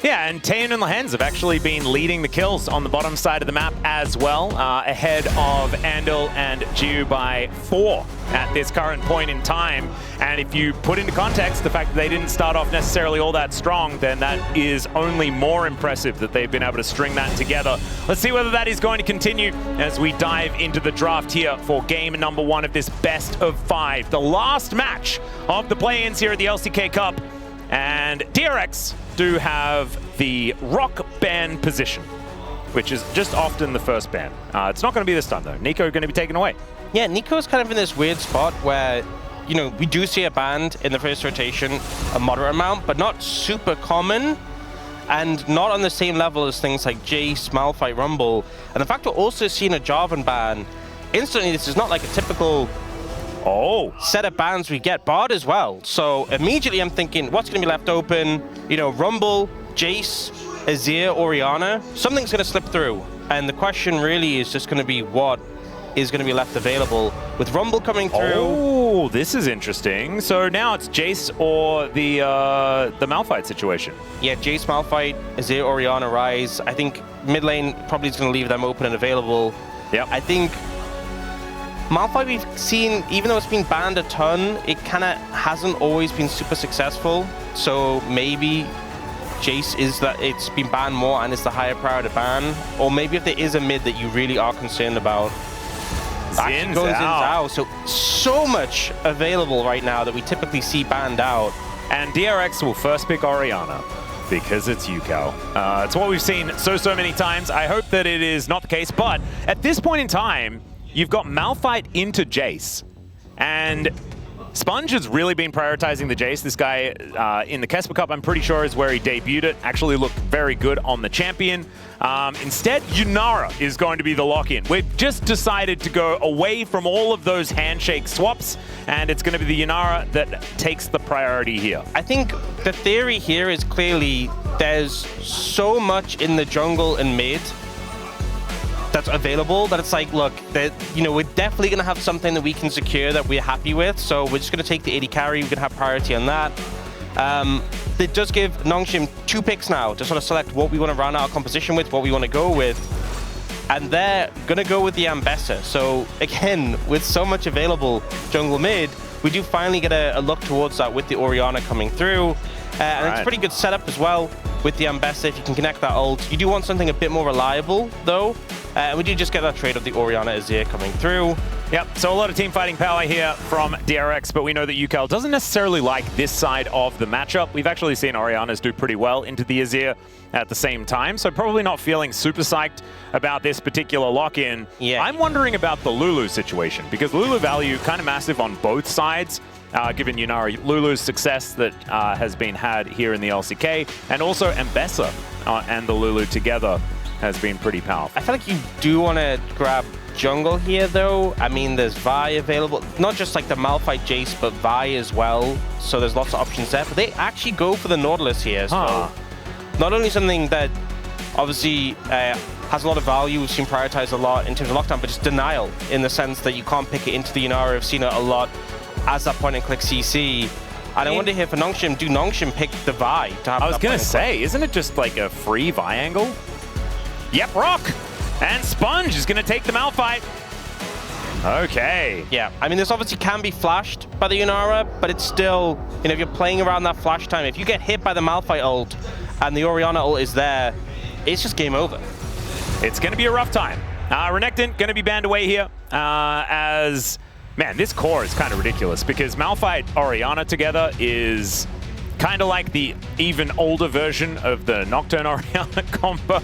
Yeah, and Taeyeon and Lehens have actually been leading the kills on the bottom side of the map as well, ahead of Andal and Jiu by 4 at this current point in time. And if you put into context the fact that they didn't start off necessarily all that strong, then that is only more impressive that they've been able to string that together. Let's see whether that is going to continue as we dive into the draft here for game number 1 of this best of 5. The last match of the play-ins here at the LCK Cup. And DRX do have the rock ban position, which is just often the first ban. It's not going to be this time, though. Nico going to be taken away. Yeah, Nico's kind of in this weird spot where, you know, we do see a ban in the first rotation, a moderate amount, but not super common, and not on the same level as things like Jace, Malphite, Rumble. And the fact we're also seeing a Jarvan ban, instantly this is not like a typical set of bans we get. Bard as well. So immediately I'm thinking, what's going to be left open? You know, Rumble, Jace, Azir, Orianna. Something's going to slip through. And the question really is just going to be what is going to be left available. With Rumble coming through. Oh, this is interesting. So now it's Jace or the Malphite situation. Yeah, Jace, Malphite, Azir, Orianna, Ryze. I think mid lane probably is going to leave them open and available. Yep. I think Malphite we've seen, even though it's been banned a ton, it kind of hasn't always been super successful. So maybe Jace is that it's been banned more and it's the higher priority ban. Or maybe if there is a mid that you really are concerned about, Xin Zhao. So much available right now that we typically see banned out. And DRX will first pick Orianna because it's UCal. It's what we've seen so many times. I hope that it is not the case, but at this point in time, you've got Malphite into Jace, and Sponge has really been prioritizing the Jace. This guy in the Kesper Cup, I'm pretty sure, is where he debuted it. Actually looked very good on the champion. Instead, Yunara is going to be the lock-in. We've just decided to go away from all of those handshake swaps, and it's going to be the Yunara that takes the priority here. I think the theory here is clearly there's so much in the jungle and mid that's available that it's like, look, that, you know, we're definitely going to have something that we can secure that we're happy with, so we're just going to take the AD carry. We're going to have priority on that. It does give Nongshim 2 picks now to sort of select what we want to run our composition with, what we want to go with, and they're going to go with the Ambessa. So again, with so much available jungle mid, we do finally get a look towards that with the Orianna coming through. And it's a pretty good setup as well with the Ambessa if you can connect that ult. You do want something a bit more reliable, though. We do just get that trade of the Orianna Azir coming through. Yep, so a lot of team fighting power here from DRX, but we know that UCal doesn't necessarily like this side of the matchup. We've actually seen Oriannas do pretty well into the Azir at the same time, so probably not feeling super psyched about this particular lock-in. Yeah. I'm wondering about the Lulu situation, because Lulu value kind of massive on both sides, given Yunara Lulu's success that has been had here in the LCK, and also Ambessa and the Lulu together has been pretty powerful. I feel like you do want to grab jungle here, though. I mean, there's Vi available. Not just like the Malphite Jace, but Vi as well. So there's lots of options there. But they actually go for the Nautilus here. So not only something that obviously has a lot of value, we've seen prioritized a lot in terms of lockdown, but just denial in the sense that you can't pick it into the Yunara. I've seen it a lot as that point and click CC. And I wonder here for Nongshim, do Nongshim pick the Vi to have? I was going to say, isn't it just like a free Vi angle? Yep, rock! And Sponge is going to take the Malphite. Okay. Yeah, I mean, this obviously can be flashed by the Yunara, but it's still, you know, if you're playing around that flash time, if you get hit by the Malphite ult and the Orianna ult is there, it's just game over. It's going to be a rough time. Renekton going to be banned away here as, man, this core is kind of ridiculous because Malphite Orianna together is kind of like the even older version of the Nocturne Orianna combo,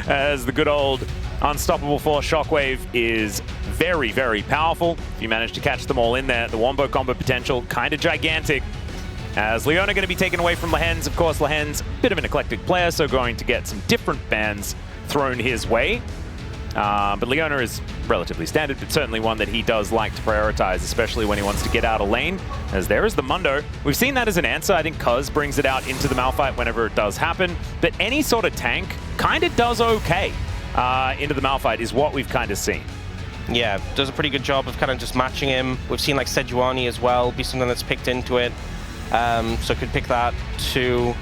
as the good old Unstoppable Force Shockwave is very, very powerful. If you manage to catch them all in there, the Wombo combo potential kind of gigantic. As Leona going to be taken away from Lehens. Of course, Lehens, a bit of an eclectic player, so going to get some different bans thrown his way. But Leona is relatively standard, but certainly one that he does like to prioritize, especially when he wants to get out of lane, as there is the Mundo. We've seen that as an answer. I think Cuz brings it out into the Malphite whenever it does happen, but any sort of tank kind of does okay into the Malphite is what we've kind of seen. Yeah, does a pretty good job of kind of just matching him. We've seen like Sejuani as well be something that's picked into it, so could pick that too.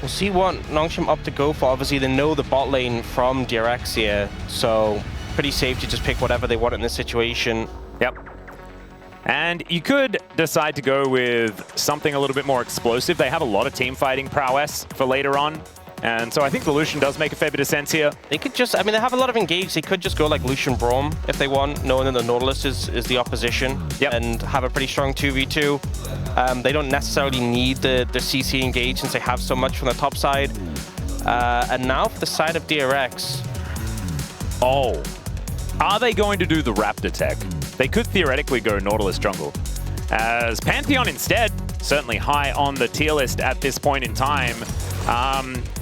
We'll see what Nongshim opt to go for. Obviously, they know the bot lane from DRX here, so pretty safe to just pick whatever they want in this situation. Yep. And you could decide to go with something a little bit more explosive. They have a lot of team fighting prowess for later on. And so I think the Lucian does make a fair bit of sense here. They could just, I mean, they have a lot of engage. They could just go like Lucian Braum if they want, knowing that the Nautilus is the opposition, and have a pretty strong 2v2. They don't necessarily need the CC engage since they have so much from the top side. And now for the side of DRX. Oh, are they going to do the Raptor tech? They could theoretically go Nautilus jungle. As Pantheon instead, certainly high on the tier list at this point in time,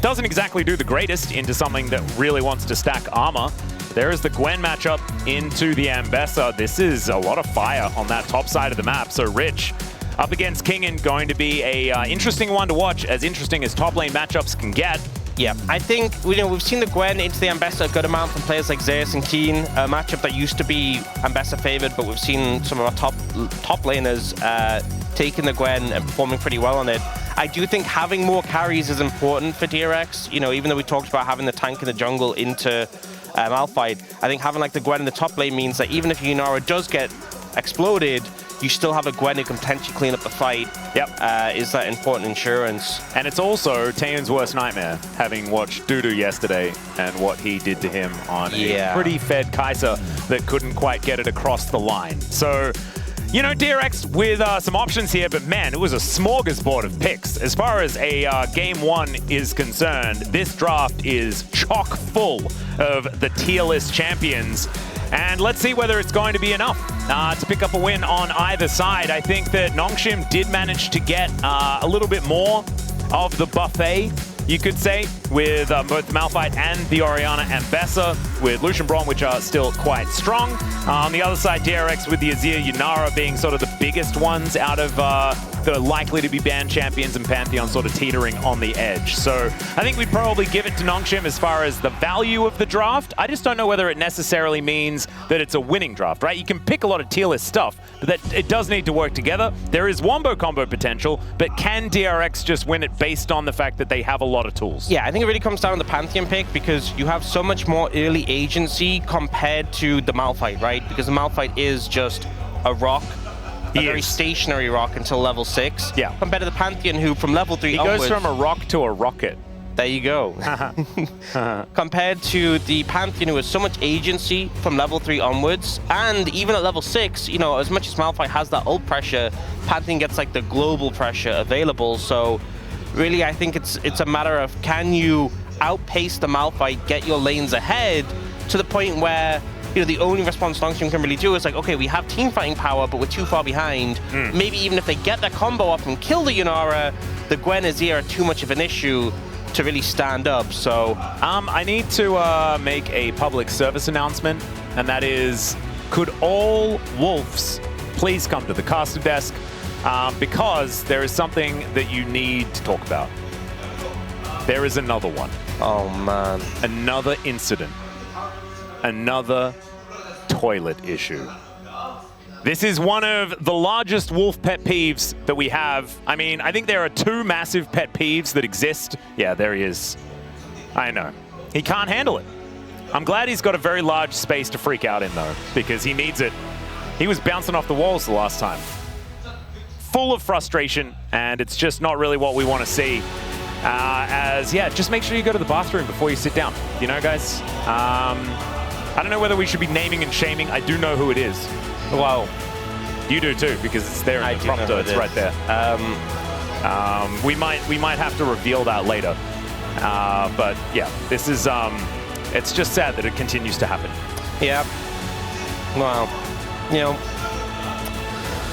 doesn't exactly do the greatest into something that really wants to stack armor. There is the Gwen matchup into the Ambessa. This is a lot of fire on that top side of the map. So Rich up against Kingen going to be a interesting one to watch, as interesting as top lane matchups can get. Yeah, I think we've seen the Gwen into the Ambessa a good amount from players like Zeus and Keen, a matchup that used to be Ambessa favored, but we've seen some of our top laners taking the Gwen and performing pretty well on it. I do think having more carries is important for DRX. Even though we talked about having the tank in the jungle into Malphite, I think having like the Gwen in the top lane means that even if Yunara does get exploded, you still have a Gwen who can potentially clean up the fight. Yep. Is that important insurance. And it's also Taeyeon's worst nightmare, having watched Dudu yesterday and what he did to him on a pretty fed Kai'Sa that couldn't quite get it across the line. So, DRX with some options here, but man, it was a smorgasbord of picks. As far as a game one is concerned, this draft is chock full of the tier list champions. And let's see whether it's going to be enough to pick up a win on either side. I think that Nongshim did manage to get a little bit more of the buffet, you could say, with both the Malphite and the Orianna Ambessa, with Lucian Braum, which are still quite strong. On the other side, DRX with the Azir Yunara being sort of the biggest ones out of the likely to be banned champions, and Pantheon sort of teetering on the edge. So I think we'd probably give it to Nongshim as far as the value of the draft. I just don't know whether it necessarily means that it's a winning draft, right? You can pick a lot of tier list stuff, but that it does need to work together. There is wombo combo potential, but can DRX just win it based on the fact that they have a lot of tools? Yeah, I think it really comes down to the Pantheon pick, because you have so much more early agency compared to the Malphite, right? Because the Malphite is just a rock. A very stationary rock until level 6. Yeah. Compared to the Pantheon, who from level 3 onwards... He goes from a rock to a rocket. There you go. Compared to the Pantheon, who has so much agency from level 3 onwards, and even at level 6, as much as Malphite has that ult pressure, Pantheon gets like the global pressure available. So really, I think it's a matter of, can you outpace the Malphite, get your lanes ahead to the point where the only response Nongshim can really do is like, okay, we have team fighting power, but we're too far behind. Maybe even if they get that combo off and kill the Yunara, the Gwen Azir are too much of an issue to really stand up. So I need to make a public service announcement, and that is, could all wolves please come to the caster desk, because there is something that you need to talk about. There is another one. Oh man. Another incident. Another toilet issue. This is one of the largest wolf pet peeves that we have. I mean, I think there are 2 massive pet peeves that exist. Yeah, there he is. I know. He can't handle it. I'm glad he's got a very large space to freak out in, though, because he needs it. He was bouncing off the walls the last time. Full of frustration, and it's just not really what we want to see. Just make sure you go to the bathroom before you sit down. Guys? I don't know whether we should be naming and shaming. I do know who it is. Wow. You do too, because it's there in the prompter. It's right there. We might have to reveal that later. But yeah, this is it's just sad that it continues to happen. Yeah. Wow.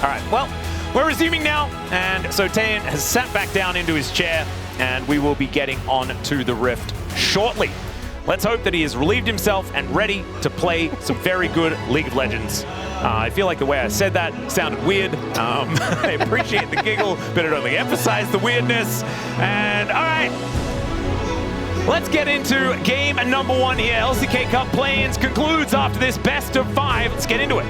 All right. Well, we're resuming now, and so Taeyeon has sat back down into his chair, and we will be getting on to the Rift shortly. Let's hope that he has relieved himself and ready to play some very good League of Legends. I feel like the way I said that sounded weird. I appreciate the giggle, but it only emphasized the weirdness. And all right, let's get into game number 1 here. LCK Cup play-ins concludes after this best of 5. Let's get into it.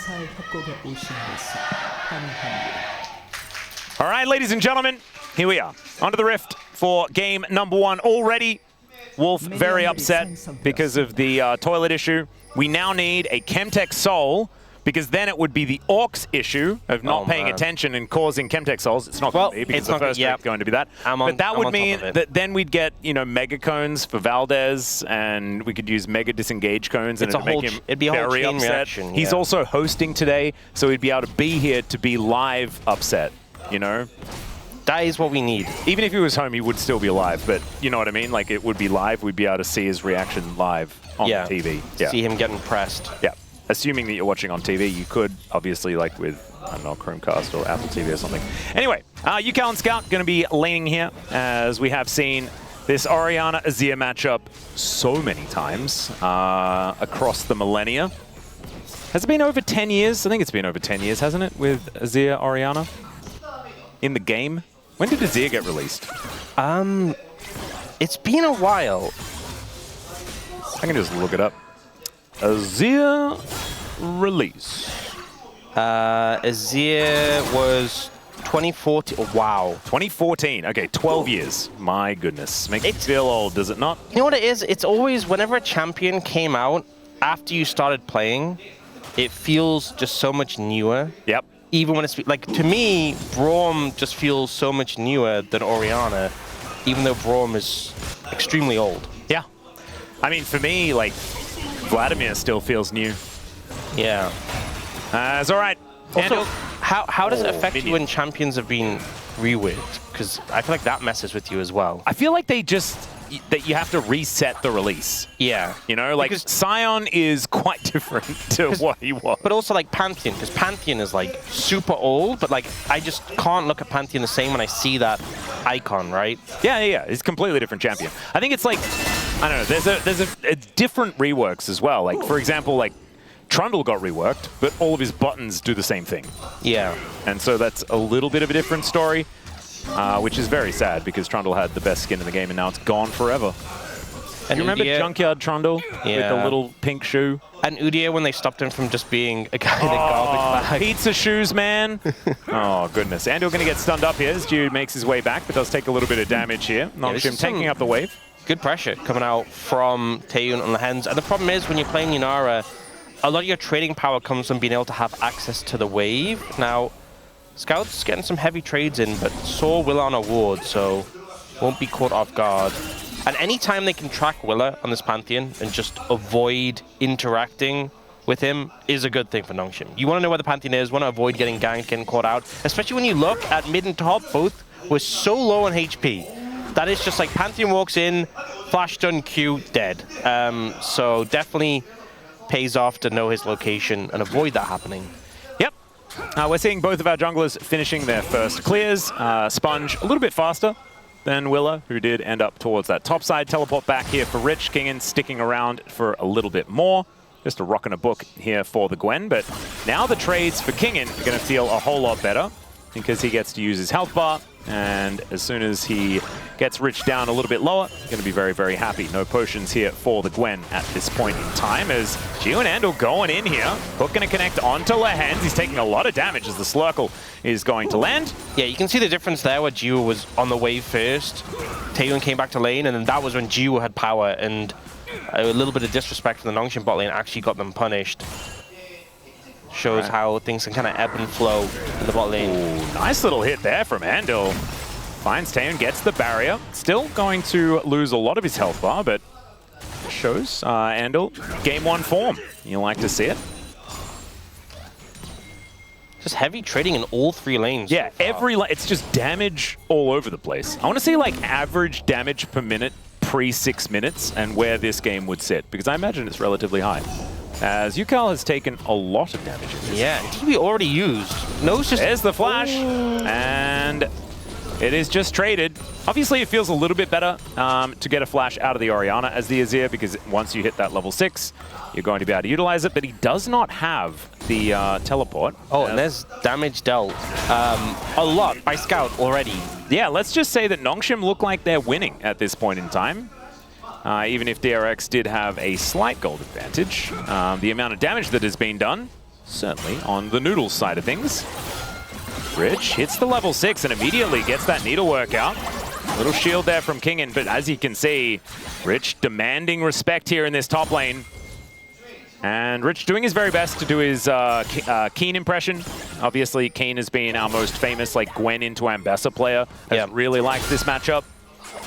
행사에 협곡에 오신 것을 환영합니다. All right, ladies and gentlemen, here we are. Onto the Rift for game number 1 already. Wolf very upset because of the toilet issue. We now need a Chemtech Soul, because then it would be the Orcs issue of not paying attention and causing Chemtech Souls. It's not going to be, because the first is going to be that. But that would mean that then we'd get, you know, Mega Cones for Valdez, and we could use Mega Disengage Cones, and it'd make him very upset. He's also hosting today, so he'd be able to be here to be live upset, you know? That is what we need. Even if he was home, he would still be alive, but you know what I mean? Like, it would be live. We'd be able to see his reaction live on TV. Yeah. See him getting pressed. Yeah. Assuming that you're watching on TV, you could, obviously, like with, I don't know, Chromecast or Apple TV or something. Anyway, UCal and Scout going to be laning here, as we have seen this Orianna-Azir matchup so many times across the millennia. Has it been over 10 years? I think it's been over 10 years, hasn't it, with Azir-Orianna in the game? When did Azir get released? It's been a while. I can just look it up. Azir release. Azir was 2014. Oh, wow. 2014. Okay, 12 years. My goodness. Makes me feel old, does it not? You know what it is? It's always, whenever a champion came out, after you started playing, it feels just so much newer. Yep. Even when it's, like, to me, Braum just feels so much newer than Orianna, even though Braum is extremely old. Yeah. I mean, for me, like, Vladimir still feels new. Yeah. It's all right. Also, how does it affect you when champions have been reworked? Because I feel like that messes with you as well. I feel like that you have to reset the release. Yeah. You know, like, Sion is quite different to what he was. But also, like, Pantheon, because Pantheon is, like, super old, but, like, I just can't look at Pantheon the same when I see that icon, right? Yeah. It's a completely different champion. I think it's like, I don't know, there's a different reworks as well. Like, for example, like, Trundle got reworked, but all of his buttons do the same thing. Yeah. And so that's a little bit of a different story. Which is very sad, because Trundle had the best skin in the game, and now it's gone forever. And you remember Junkyard Trundle with the little pink shoe? And Udyr, when they stopped him from just being a guy in a garbage bag. Pizza shoes, man. Oh, goodness. Andal going to get stunned up here as Jude makes his way back, but does take a little bit of damage here. Nongshim taking up the wave. Good pressure coming out from Taeyun on the hands. And the problem is, when you're playing Yunara, a lot of your trading power comes from being able to have access to the wave. Now, Scout's getting some heavy trades in, but saw Willa on a ward, so won't be caught off guard. And anytime they can track Willa on this Pantheon and just avoid interacting with him is a good thing for Nongshim. You want to know where the Pantheon is, want to avoid getting ganked, getting caught out, especially when you look at mid and top, both were so low on HP. That is just like Pantheon walks in, flash stun, Q, dead. So definitely pays off to know his location and avoid that happening. We're seeing both of our junglers finishing their first clears. Sponge a little bit faster than Willa, who did end up towards that top side. Teleport back here for Rich. Kingen sticking around for a little bit more. Just a rock and a book here for the Gwen. But now the trades for Kingen are going to feel a whole lot better, because he gets to use his health bar. And as soon as he gets Rich down a little bit lower, going to be very, very happy. No potions here for the Gwen at this point in time, as Gio and Andal going in here. Hook going to connect onto Lehens. He's taking a lot of damage as the Slurkle is going to land. Yeah, you can see the difference there where Gio was on the wave first. Taeyun came back to lane, and then that was when Gio had power, and a little bit of disrespect from the Nongshim bot lane actually got them punished. Shows how things can kind of ebb and flow in the bot lane. Ooh, nice little hit there from Andal. Finds Taeyun, gets the barrier. Still going to lose a lot of his health bar, but shows Andal game 1 form. You like to see it. Just heavy trading in all 3 lanes. Yeah, it's just damage all over the place. I want to see like average damage per minute pre-6 minutes and where this game would sit, because I imagine it's relatively high. As UCal has taken a lot of damage in this. Yeah, TB already used. No's just... There's the flash, and it is just traded. Obviously, it feels a little bit better to get a flash out of the Orianna as the Azir, because once you hit that level 6, you're going to be able to utilize it, but he does not have the teleport. Oh, and there's damage dealt a lot by Scout already. Yeah, let's just say that Nongshim look like they're winning at this point in time. Even if DRX did have a slight gold advantage, the amount of damage that has been done certainly on the Noodles side of things. Rich hits the level 6 and immediately gets that needlework out. Little shield there from Kingen, but as you can see, Rich demanding respect here in this top lane. And Rich doing his very best to do his Keen impression. Obviously, Keen has been our most famous like Gwen into Ambessa player. Has really liked this matchup.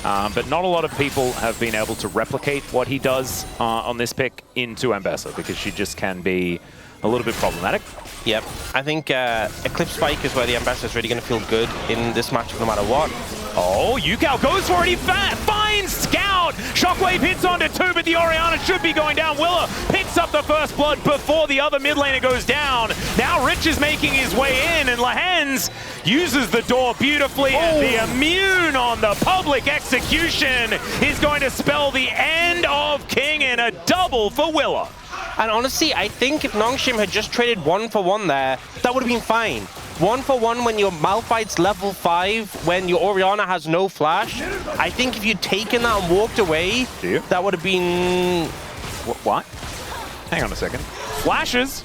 But not a lot of people have been able to replicate what he does on this pick into Ambessa because she just can be a little bit problematic. Yep. I think Eclipse Spike is where the Ambassador is really going to feel good in this matchup no matter what. Oh, Yukao goes for it. He finds Scout. Shockwave hits onto 2, but the Orianna should be going down. Willa picks up the first blood before the other mid laner goes down. Now Rich is making his way in, and Lehens uses the door beautifully. And the immune on the public execution is going to spell the end of King and a double for Willa. And honestly, I think if Nongshim had just traded 1-for-1 there, that would have been fine. 1-for-1 when your Malphite's level 5, when your Orianna has no flash. I think if you'd taken that and walked away, that would have been... What? Hang on a second. Flashes,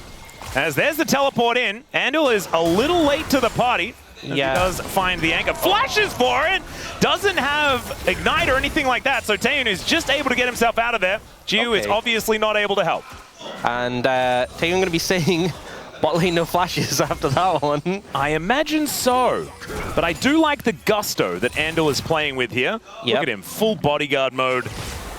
as there's the teleport in. Andal is a little late to the party. He does find the anchor. Flashes for it! Doesn't have Ignite or anything like that, so Taeyun is just able to get himself out of there. Jiu is obviously not able to help. And Taeyun going to be saying, bot lane no flashes after that one. I imagine so. But I do like the gusto that Andal is playing with here. Look at him, full bodyguard mode.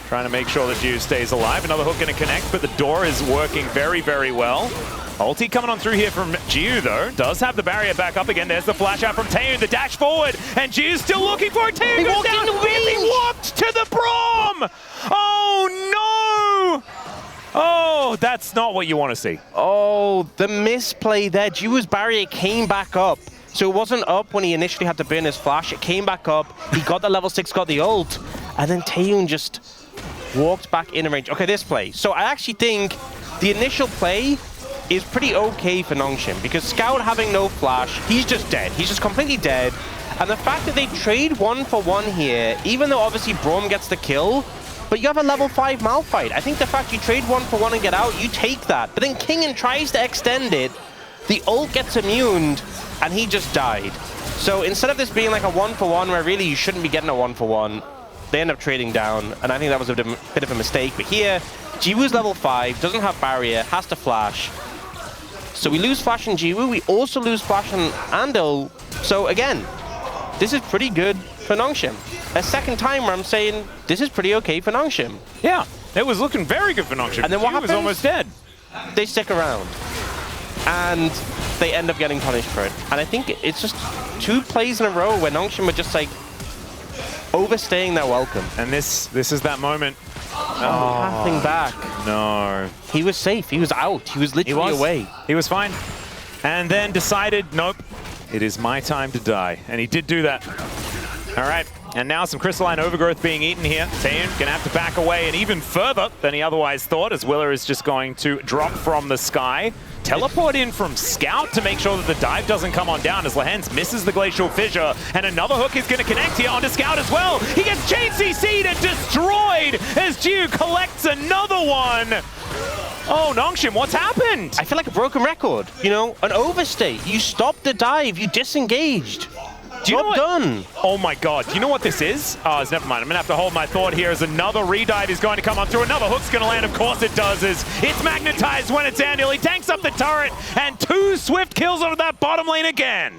Trying to make sure that Jiu stays alive. Another hook going to connect, but the door is working very, very well. Ulti coming on through here from Jiu, though. Does have the barrier back up again. There's the flash out from Taeyun, the dash forward. And Jiu's still looking for it. Taeyun goes down. He walked to the Braum! Oh, no! Oh, that's not what you want to see. Oh, the misplay there. Jiu's barrier came back up. So it wasn't up when he initially had to burn his flash. It came back up. He got the level 6, got the ult. And then Taeyun just walked back in range. Okay, this play. So I actually think the initial play is pretty okay for Nongshim because Scout having no flash, he's just dead. He's just completely dead. And the fact that they trade 1-for-1 here, even though obviously Braum gets the kill, but you have a level 5 Malphite. I think the fact you trade 1-for-1 and get out, you take that. But then Kingen tries to extend it, the ult gets immuned, and he just died. So instead of this being like a 1-for-1 where really you shouldn't be getting a 1-for-1, they end up trading down, and I think that was a bit of a mistake. But here, Jiwoo's level 5, doesn't have barrier, has to flash. So we lose flash in Jiwoo, we also lose flash on Andal. So again, this is pretty good for Nongshim. A second time where I'm saying this is pretty okay for Nongshim. Yeah, it was looking very good for Nongshim. And then what happens? He was almost dead. They stick around. And they end up getting punished for it. And I think it's just 2 plays in a row where Nongshim are just like overstaying their welcome. And this is that moment. Nothing back. No. He was safe. He was out. He was literally away. He was fine. And then decided, nope, it is my time to die. And he did do that. All right. And now some crystalline overgrowth being eaten here. Taeyun gonna have to back away and even further than he otherwise thought, as Willa is just going to drop from the sky. Teleport in from Scout to make sure that the dive doesn't come on down as Lehens misses the Glacial Fissure. And another hook is going to connect here onto Scout as well. He gets chain CC'd and destroyed as Jiu collects another one. Oh, Nongshim, what's happened? I feel like a broken record. You know, an overstay. You stopped the dive. You disengaged. Job done. Oh my god, do you know what this is? Oh, it's never mind. I'm gonna have to hold my thought here as another redive is going to come on through. Another hook's gonna land, of course it does, as it's magnetized when it's Andal. He tanks up the turret, and 2 swift kills onto that bottom lane again.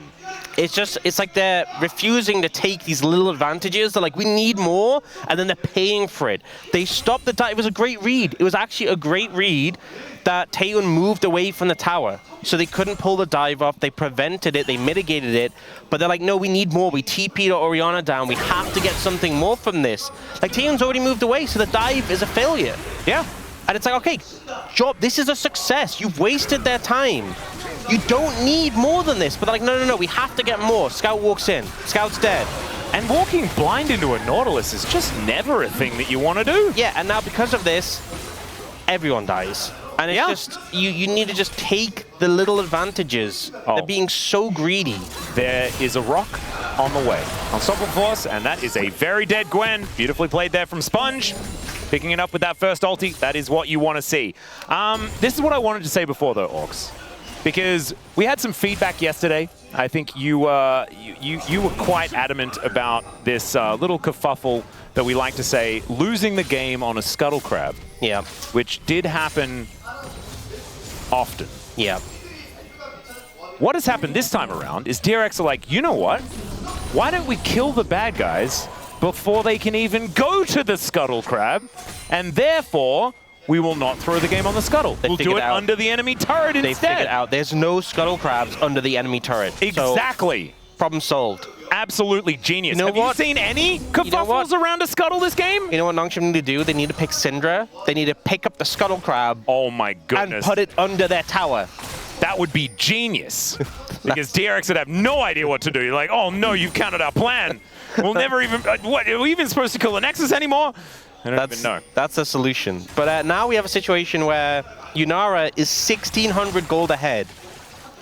It's like they're refusing to take these little advantages. They're like, we need more, and then they're paying for it. They stopped the dive. It was a great read. It was actually a great read that Taeyun moved away from the tower. So they couldn't pull the dive off. They prevented it. They mitigated it. But they're like, no, we need more. We TP'd Orianna down. We have to get something more from this. Like, Taeyun's already moved away, so the dive is a failure. Yeah. And it's like, okay, job, this is a success. You've wasted their time. You don't need more than this. But they're like, no, no, no, we have to get more. Scout walks in. Scout's dead. And walking blind into a Nautilus is just never a thing that you want to do. Yeah, and now because of this, everyone dies. And it's just, you need to just take the little advantages. They're being so greedy. There is a rock on the way. Unstoppable Force, and that is a very dead Gwen. Beautifully played there from Sponge. Picking it up with that first ulti, that is what you want to see. This is what I wanted to say before though, Orcs. because we had some feedback yesterday. I think you were quite adamant about this little kerfuffle that we like to say, losing the game on a scuttle crab. Yeah. Which did happen often. Yeah. What has happened this time around is DRX are like, you know what? Why don't we kill the bad guys before they can even go to the scuttle crab? And therefore, we will not throw the game on the scuttle. We'll do it under the enemy turret instead. They figured out there's no scuttle crabs under the enemy turret. Exactly. So, problem solved. Absolutely genius. You know Have you seen any kerfuffles around a scuttle this game? You know what Nongshim need to do? They need to pick Syndra. They need to pick up the scuttle crab. Oh my goodness. And put it under their tower. That would be genius. Because DRX would have no idea what to do. You're like, oh no, you've countered our plan. We'll never even, what, are we even supposed to kill the Nexus anymore? I don't even know. That's the solution. But now we have a situation where Yunara is 1,600 gold ahead.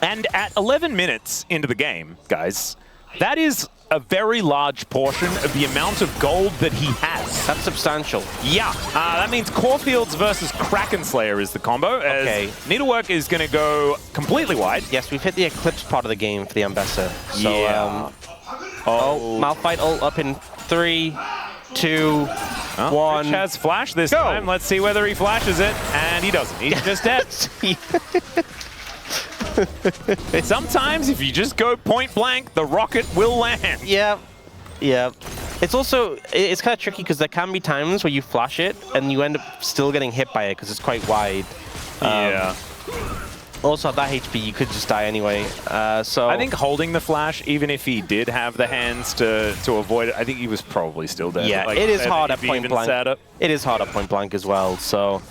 And at 11 minutes into the game, guys, that is a very large portion of the amount of gold that he has. That's substantial. Yeah. That means Caulfields versus Kraken Slayer is the combo. Okay. Needlework is going to go completely wide. Yes, we've hit the Eclipse part of the game for the Ambessa. So, yeah. Malphite ult up in 3, 2, 1. Rich has flash this time. Let's see whether he flashes it. And he doesn't. He's just dead. Sometimes if you just go point blank, the rocket will land. Yeah. Yeah. It's also, it's kind of tricky because there can be times where you flash it and you end up still getting hit by it because it's quite wide. Yeah. Also, at that HP, you could just die anyway. So I think holding the flash, even if he did have the hands to avoid it, I think he was probably still dead. Yeah, like, it is hard at point blank. It is hard at point blank as well, so...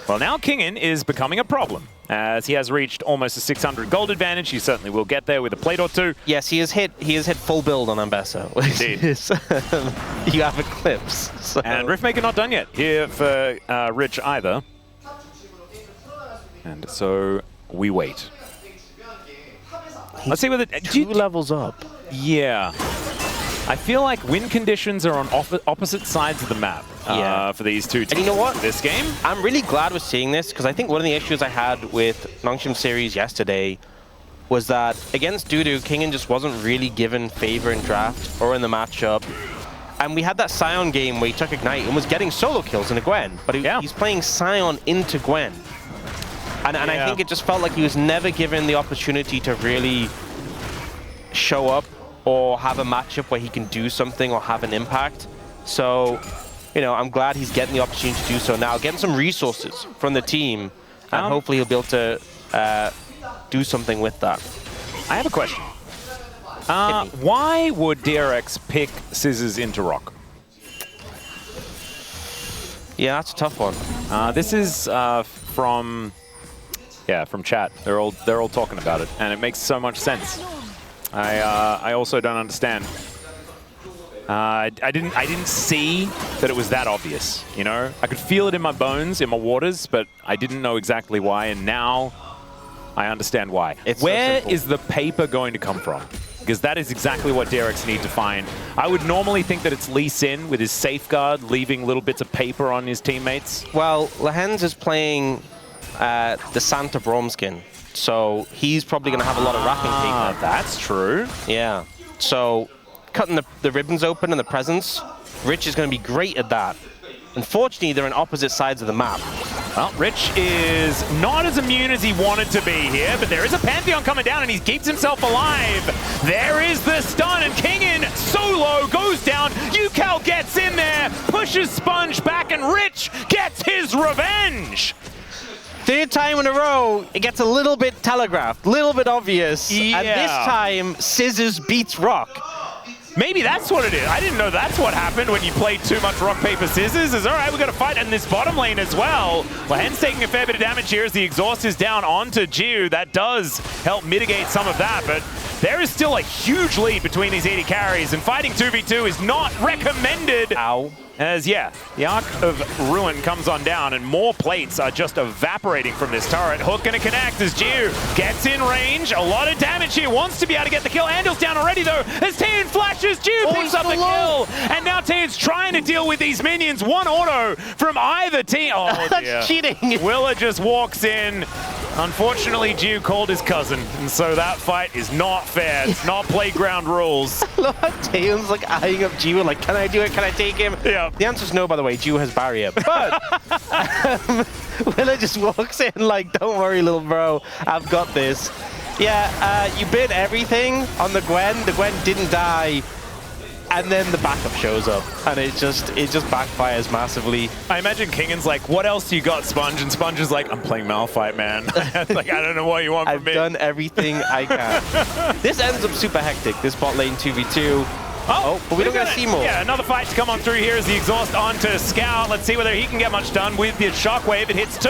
Well, now Kingen is becoming a problem, as he has reached almost a 600 gold advantage. He certainly will get there with a plate or two. Yes, he has hit full build on Ambessa. You have Eclipse. So. And Riftmaker not done yet here for Rich either. And so we wait. Let's see whether... 2 levels up. Yeah. I feel like win conditions are on opposite sides of the map for these two teams. And you know what? This game? I'm really glad we're seeing this because I think one of the issues I had with Nongshim series yesterday was that against Dudu, Kingen just wasn't really given favor in draft or in the matchup. And we had that Sion game where he took Ignite and was getting solo kills into Gwen, but he's playing Sion into Gwen. And I think it just felt like he was never given the opportunity to really show up or have a matchup where he can do something or have an impact. So, you know, I'm glad he's getting the opportunity to do so now, getting some resources from the team, and hopefully he'll be able to do something with that. I have a question. Why would DRX pick Scissors into Rock? Yeah, that's a tough one. This is from chat. They're all talking about it, and it makes so much sense. I also don't understand. I didn't see that it was that obvious, you know? I could feel it in my bones, in my waters, but I didn't know exactly why, and now I understand why. Where is the paper going to come from? Because that is exactly what DRX need to find. I would normally think that it's Lee Sin with his safeguard, leaving little bits of paper on his teammates. Well, Lehens is playing the Santa Brom skin. So he's probably going to have a lot of wrapping paper. That's true. Yeah. So cutting the ribbons open and the presents, Rich is going to be great at that. Unfortunately, they're on opposite sides of the map. Well, Rich is not as immune as he wanted to be here, but there is a Pantheon coming down and he keeps himself alive. There is the stun and Kingen solo goes down. Yukal gets in there, pushes Sponge back, and Rich gets his revenge. 3rd time in a row, it gets a little bit telegraphed, a little bit obvious. Yeah. And this time, Scissors beats Rock. Maybe that's what it is. I didn't know that's what happened when you played too much rock, paper, scissors. All right, we're going to fight in this bottom lane as well. Lehen's taking a fair bit of damage here as the exhaust is down onto Jiu. That does help mitigate some of that, but there is still a huge lead between these 80 carries, and fighting 2v2 is not recommended. Ow. As, the Arc of Ruin comes on down, and more plates are just evaporating from this turret. Hook gonna connect as Jiu gets in range. A lot of damage here, wants to be able to get the kill. Andel's down already, though, as Tian flashes. Jiu picks up the kill, and now Tian's trying to deal with these minions. One auto from either team. Oh, That's cheating. Willa just walks in. Unfortunately, Jiu called his cousin, and so that fight is not fair. It's not playground rules. Look, Taeyeon's like eyeing up Jiu, like, can I do it? Can I take him? Yeah. The answer's no, by the way. Jiu has barrier. But Willa just walks in like, don't worry, little bro. I've got this. Yeah, you bid everything on the Gwen. The Gwen didn't die. And then the backup shows up, and it just backfires massively. I imagine Kingan's like, what else you got, Sponge? And Sponge is like, I'm playing Malphite, man. Like, I don't know what you want from me. I've done everything I can. This ends up super hectic, this bot lane 2v2. But we don't get to see more. Yeah, another fight to come on through here as the exhaust onto Scout. Let's see whether he can get much done with the shockwave. It hits 2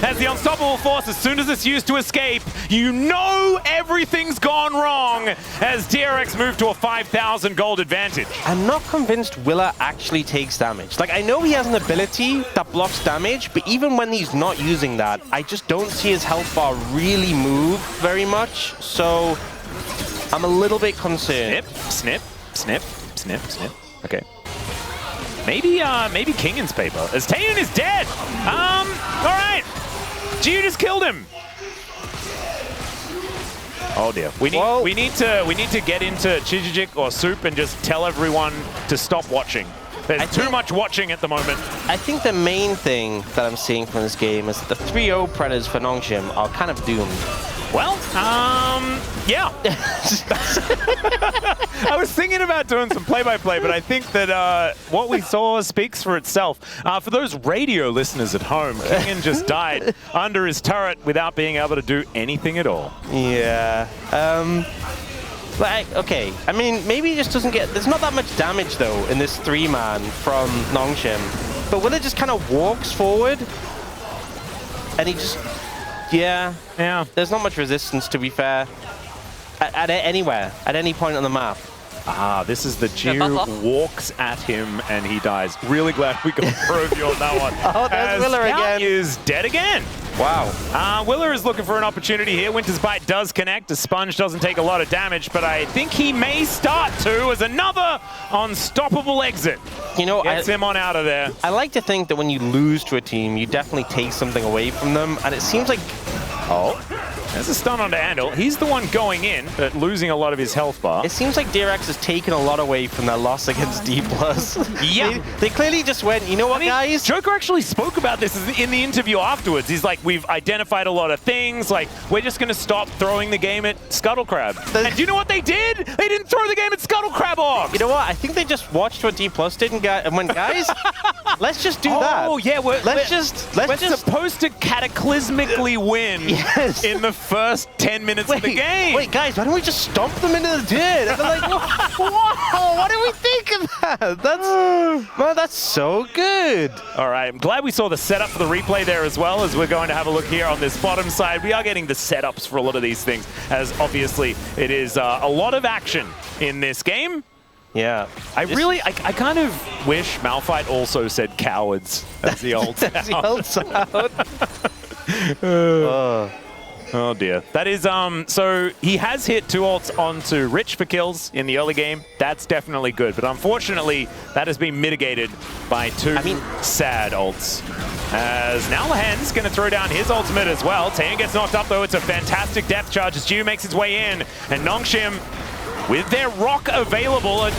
as the unstoppable force. As soon as it's used to escape, you know everything's gone wrong as DRX move to a 5,000 gold advantage. I'm not convinced Willa actually takes damage. Like, I know he has an ability that blocks damage, but even when he's not using that, I just don't see his health bar really move very much. So I'm a little bit concerned. Snip. Snip, snip, snip. Okay. Maybe Kingan's paper. As Taeyeon is dead. All right. Jiu just killed him. Oh dear. We need to get into Chijijik or Soup and just tell everyone to stop watching. There's too much watching at the moment. I think the main thing that I'm seeing from this game is that the 3-0 Predators for Nongshim are kind of doomed. Well, yeah. I was thinking about doing some play-by-play, but I think that what we saw speaks for itself. For those radio listeners at home, Kingan just died under his turret without being able to do anything at all. Yeah. Like, okay, I mean, maybe he just doesn't get... There's not that much damage, though, in this 3-man from Nongshim. But Willa just kind of walks forward, and he just... Yeah. There's not much resistance, to be fair. At anywhere, at any point on the map. This is the Jiu walks at him and he dies. Really glad we got Proview on that one. Oh, there's Willa again. Is dead again. Wow. Willa is looking for an opportunity here. Winter's Bite does connect. The Sponge doesn't take a lot of damage, but I think he may start to as another unstoppable exit. You know, gets him on out of there. I like to think that when you lose to a team, you definitely take something away from them, and it seems like... Oh, there's a stun onto Andal. He's the one going in, but losing a lot of his health bar. It seems like DRX has taken a lot away from their loss against D+. Yeah. They clearly just went, you know what, guys? Joker actually spoke about this in the interview afterwards. He's like, we've identified a lot of things. Like, we're just going to stop throwing the game at Scuttlecrab. And do you know what they did? They didn't throw the game at Scuttlecrab Orcs. You know what? I think they just watched what D+ did and went, guys, let's just do that. Oh, yeah. We're supposed to cataclysmically win in the first 10 minutes of the game. Wait, guys, why don't we just stomp them into the dirt? And they're like, whoa, what did we think of that? That's so good. All right, I'm glad we saw the setup for the replay there as well, as we're going to have a look here on this bottom side. We are getting the setups for a lot of these things, as obviously it is a lot of action in this game. Yeah. I kind of wish Malphite also said cowards as the old sound. The old sound. Oh dear. That is, so he has hit 2 ults onto Rich for kills in the early game. That's definitely good. But unfortunately, that has been mitigated by 2 sad ults. As now Lahen's going to throw down his ultimate as well. Taeyeon gets knocked up though. It's a fantastic depth charge as Jiu makes his way in. And Nongshim, with their rock available,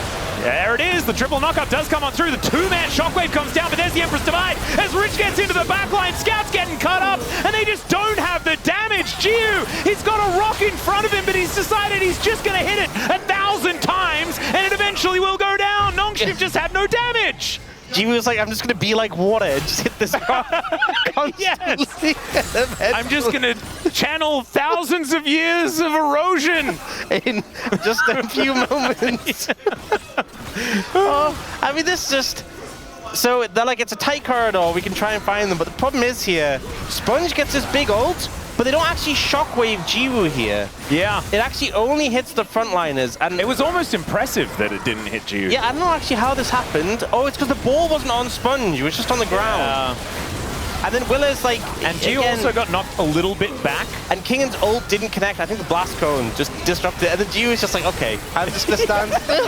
there it is. The triple knockup does come on through. The 2-man shockwave comes down, but there's the Empress Divide as Rich gets into the backline. Scout's getting cut up, and they just don't have the damage. Jiu, he's got a rock in front of him, but he's decided he's just going to hit it 1,000 times, and it eventually will go down. Nongshim just had no damage. Jiu was like, I'm just going to be like water and just hit this rock constantly. Yes. I'm just going to channel thousands of years of erosion in just a few moments. I mean, this just... So they're like, it's a tight corridor, we can try and find them, but the problem is here, Sponge gets this big ult, but they don't actually shockwave Jiwoo here. Yeah. It actually only hits the frontliners, and it was almost impressive that it didn't hit Jiwoo. Yeah, I don't know actually how this happened. Oh, it's because the ball wasn't on Sponge, it was just on the ground. Yeah. And then Willa's like... And Jiu also got knocked a little bit back. And Kingan's ult didn't connect. I think the blast cone just disrupted it. And then Jiu was just like, okay, I'm just going to stand still.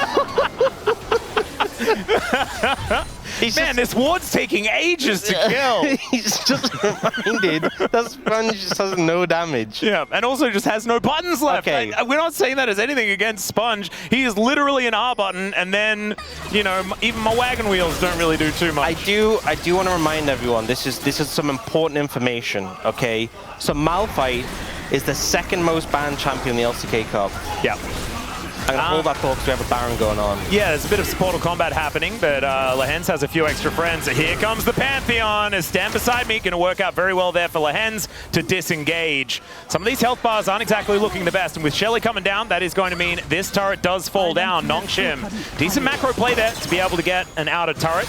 Man, this ward's taking ages to kill. He's just reminded that Sponge just has no damage. Yeah, and also just has no buttons left. Okay. We're not saying that as anything against Sponge. He is literally an R button, and then, you know, even my wagon wheels don't really do too much. I do want to remind everyone, this is some important information, okay? So Malphite is the second most banned champion in the LCK Cup. Yeah. I'm going to hold that thought because we have a Baron going on. Yeah, there's a bit of supportal combat happening, but Lehens has a few extra friends. Here comes the Pantheon. Stand beside me. Going to work out very well there for Lehens to disengage. Some of these health bars aren't exactly looking the best, and with Shelly coming down, that is going to mean this turret does fall down. Nongshim, decent macro play there to be able to get an outer turret.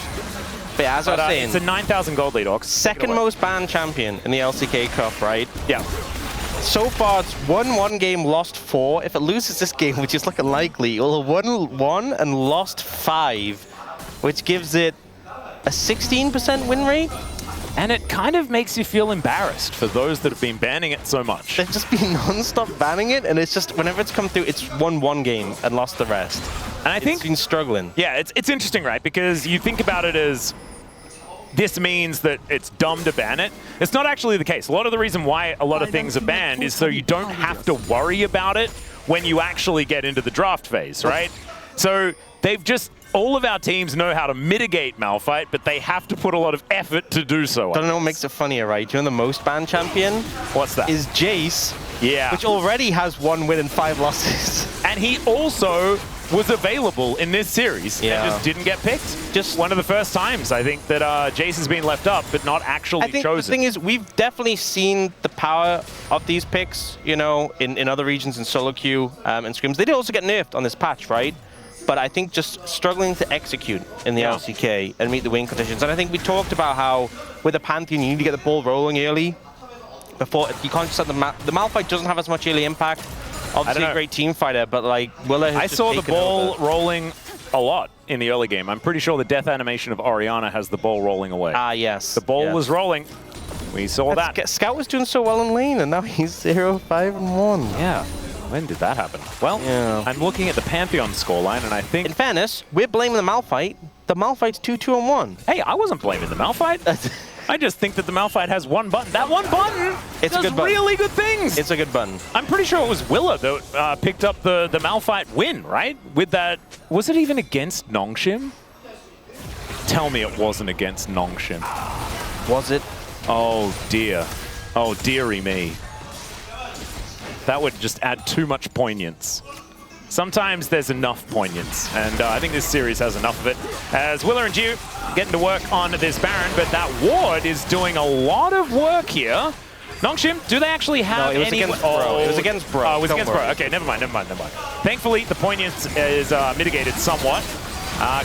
But yeah, as I was saying, it's a 9,000 gold lead, Ox. Second most banned champion in the LCK Cup, right? Yeah. So far, it's won 1 game, lost 4. If it loses this game, which is looking likely, it will have won 1 and lost 5, which gives it a 16% win rate. And it kind of makes you feel embarrassed for those that have been banning it so much. They've just been non-stop banning it, and it's just, whenever it's come through, it's won 1 game and lost the rest. And I think it's been struggling. Yeah, it's interesting, right? Because you think about it as this means that it's dumb to ban it. It's not actually the case. A lot of the reason why a lot of things are banned is so you don't have to worry about it when you actually get into the draft phase, right? So they've just, all of our teams know how to mitigate Malphite, but they have to put a lot of effort to do so. I don't know what makes it funnier, right? Do you know the most banned champion? What's that? Is Jace. Yeah. Which already has 1 win and 5 losses. And he also was available in this series and just didn't get picked. Just one of the first times, I think, that Jace has been left up, but not actually chosen. I think the thing is, we've definitely seen the power of these picks, you know, in other regions, in solo queue and scrims. They did also get nerfed on this patch, right? But I think just struggling to execute in the LCK and meet the win conditions. And I think we talked about how with the Pantheon, you need to get the ball rolling early. Before you can't just let the Malphite doesn't have as much early impact. Obviously a great team fighter, but like Willa has I saw the ball rolling a lot in the early game. I'm pretty sure the death animation of Orianna has the ball rolling away. Ah, yes. The ball was rolling. We saw that. Scout was doing so well in lane, and now he's 0-5-1. Yeah. When did that happen? Well, I'm looking at the Pantheon scoreline, and I think... In fairness, we're blaming the Malphite. The Malphite's 2-2-1. Hey, I wasn't blaming the Malphite. I just think that the Malphite has one button. That one button does really good things. It's a good button. I'm pretty sure it was Willa that picked up the Malphite win, right? With that, was it even against Nongshim? Tell me it wasn't against Nongshim. Was it? Oh dear. Oh dearie me. That would just add too much poignance. Sometimes there's enough poignance, and I think this series has enough of it. As Willa and Jiu getting to work on this Baron, but that ward is doing a lot of work here. Nongshim, do they actually have any... No, it was against Bro. It was against Bro. Oh, it was against Bro. Okay, never mind. Thankfully, the poignance is mitigated somewhat.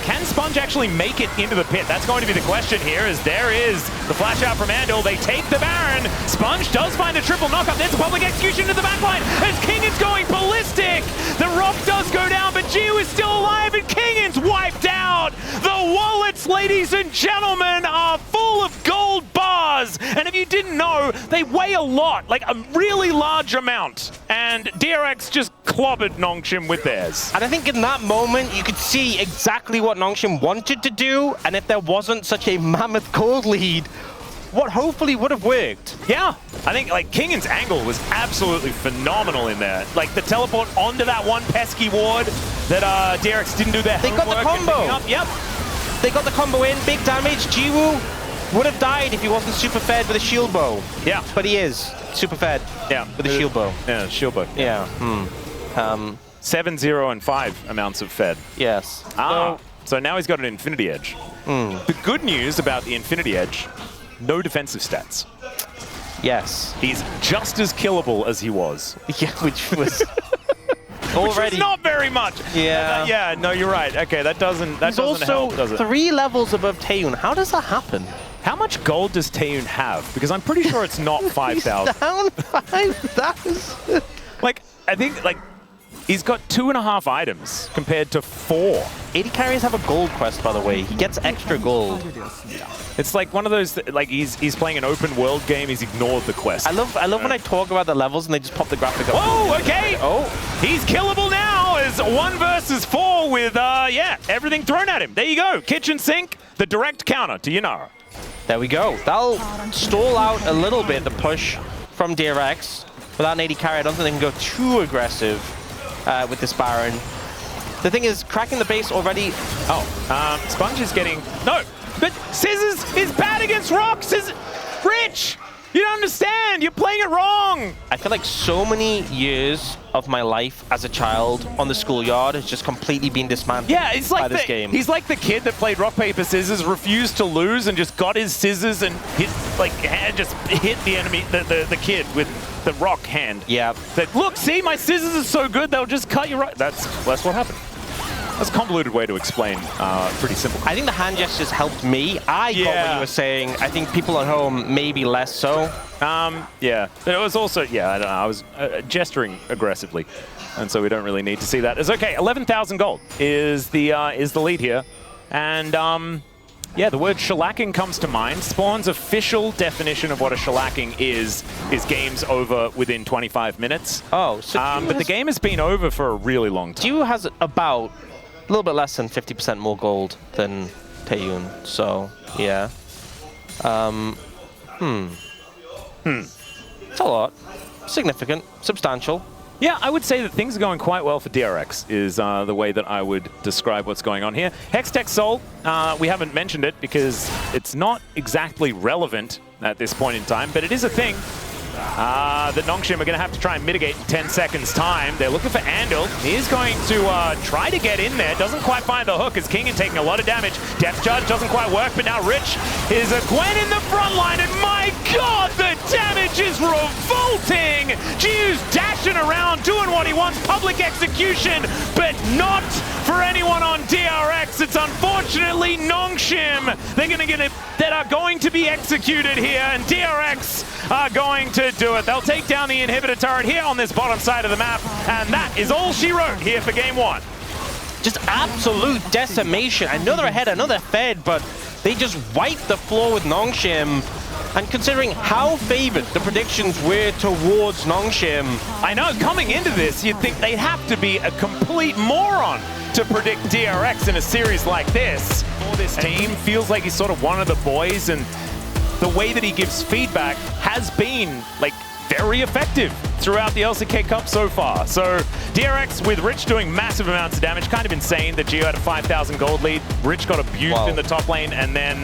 Can Sponge actually make it into the pit? That's going to be the question here, as there is the flash out from Andal. They take the Baron. Sponge does find a triple knockup. There's a public execution to the backline as Kingan's going ballistic. The rock does go down, but Gio is still alive, and Kingan's wiped out. The wallets, ladies and gentlemen, are full of gold bars. And if you didn't know, they weigh a lot, like a really large amount. And DRX just clobbered Nongshim with theirs. And I think in that moment, you could see exactly what Nongshim wanted to do, and if there wasn't such a mammoth gold lead, what hopefully would have worked. Yeah, I think like Kingan's angle was absolutely phenomenal in there. Like the teleport onto that one pesky ward that DRX didn't do their homework. They got the combo. Yep. They got the combo in, big damage. Jiwoo would have died if he wasn't super fed with a shield bow. Yeah. But he is super fed with a shield bow. Yeah, shield bow. Yeah. 7, 0, and 5 amounts of fed. Yes. So now he's got an Infinity Edge. The good news about the Infinity Edge, no defensive stats. Yes. He's just as killable as he was. Yeah, which was already which is not very much. Yeah. Yeah, no, you're right. Okay, that doesn't help, does it? 3 levels above Taeyun. How does that happen? How much gold does Taeyun have? Because I'm pretty sure it's not 5,000. Down 5,000. Like, I think, like, he's got 2.5 items compared to 4. 80 carries have a gold quest, by the way. He gets extra gold. It's like one of those, like, he's playing an open world game, he's ignored the quest. I love when I talk about the levels and they just pop the graphic up. Oh, okay! Oh. He's killable now as is 1 versus 4 with, yeah, everything thrown at him. There you go. Kitchen sink, the direct counter to Yanara. There we go. That'll stall out a little bit the push from DRX. Without an AD carry, I don't think they can go too aggressive with this Baron. The thing is, cracking the base already. Oh, Sponge is getting... No, but Scissors is bad against Rock. Rich, you don't understand. You're playing it wrong. I feel like so many years of my life as a child on the schoolyard has just completely been dismantled it's like by this game. He's like the kid that played rock, paper, scissors, refused to lose, and just got his scissors and just hit the enemy, the kid with the rock hand. Yeah. That, look, see, my scissors are so good, they'll just cut you right. That's what happened. That's a convoluted way to explain. Pretty simple. I think the hand gestures helped me. I got what you were saying. I think people at home maybe less so. Yeah. But it was also, yeah, I don't know. I was gesturing aggressively, and so we don't really need to see that. It's okay. 11,000 gold is the lead here, and yeah, the word shellacking comes to mind. Spawn's official definition of what a shellacking is games over within 25 minutes. Oh, so but the game has been over for a really long time. Jiwoo has about a little bit less than 50% more gold than Taeyun, so yeah. It's a lot. Significant, substantial. Yeah, I would say that things are going quite well for DRX, is the way that I would describe what's going on here. Hextech Soul, we haven't mentioned it because it's not exactly relevant at this point in time, but it is a thing that Nongshim are going to have to try and mitigate in 10 seconds' time. They're looking for Andal. He's going to try to get in there. Doesn't quite find the hook as Kingen taking a lot of damage. Depth Charge doesn't quite work, but now Rich is a Gwen in the front line, and my god, the damage is revolting! Jiwoo's dashing around, doing what he wants, public execution, but not for anyone on DRX. It's unfortunately Nongshim that are going to be executed here, and DRX are going to do it. They'll take down the inhibitor turret here on this bottom side of the map, and that is all she wrote here for game 1. Just absolute decimation. Another ahead, another fed, but they just wiped the floor with Nongshim. And considering how favored the predictions were towards Nongshim, I know, coming into this, you'd think they'd have to be a complete moron to predict DRX in a series like this. For this team, feels like he's sort of one of the boys, and the way that he gives feedback has been, like, very effective throughout the LCK Cup so far. So DRX with Rich doing massive amounts of damage, kind of insane that Gio had a 5,000 gold lead. Rich got abused in the top lane and then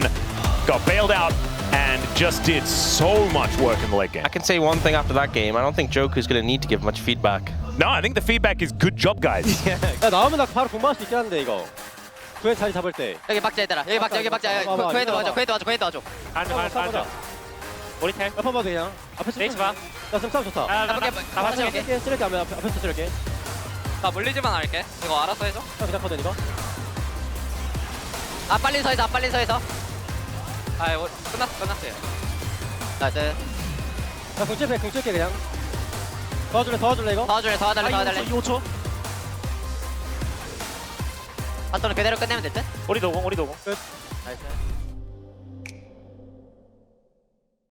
got bailed out and just did so much work in the late game. I can say one thing after that game. I don't think Joker's going to need to give much feedback. No, I think the feedback is good job, guys. 야, 나오면 나 바로 공부할 수 있긴 한데 이거 구에 자리 잡을 때 여기 박자 얘들아 여기 박자 구해도 와줘 앉아 우리 텔 옆에 봐도 그냥 앞에서 레이스 봐. 나 지금 싸움 좋다 나 맞춰줄게 쓰레기 하면 앞에서 쓰레기 나 물리지만 않을게 이거 알아서 해줘 그냥 거든 이거 빨리 서 있어 아 이거 끝났어요 나이스 나 궁칠게 그냥 도와줄래 이거? 도와달래 2초 바톤은 그대로 끝내면 될 듯? 우리 도공 나이스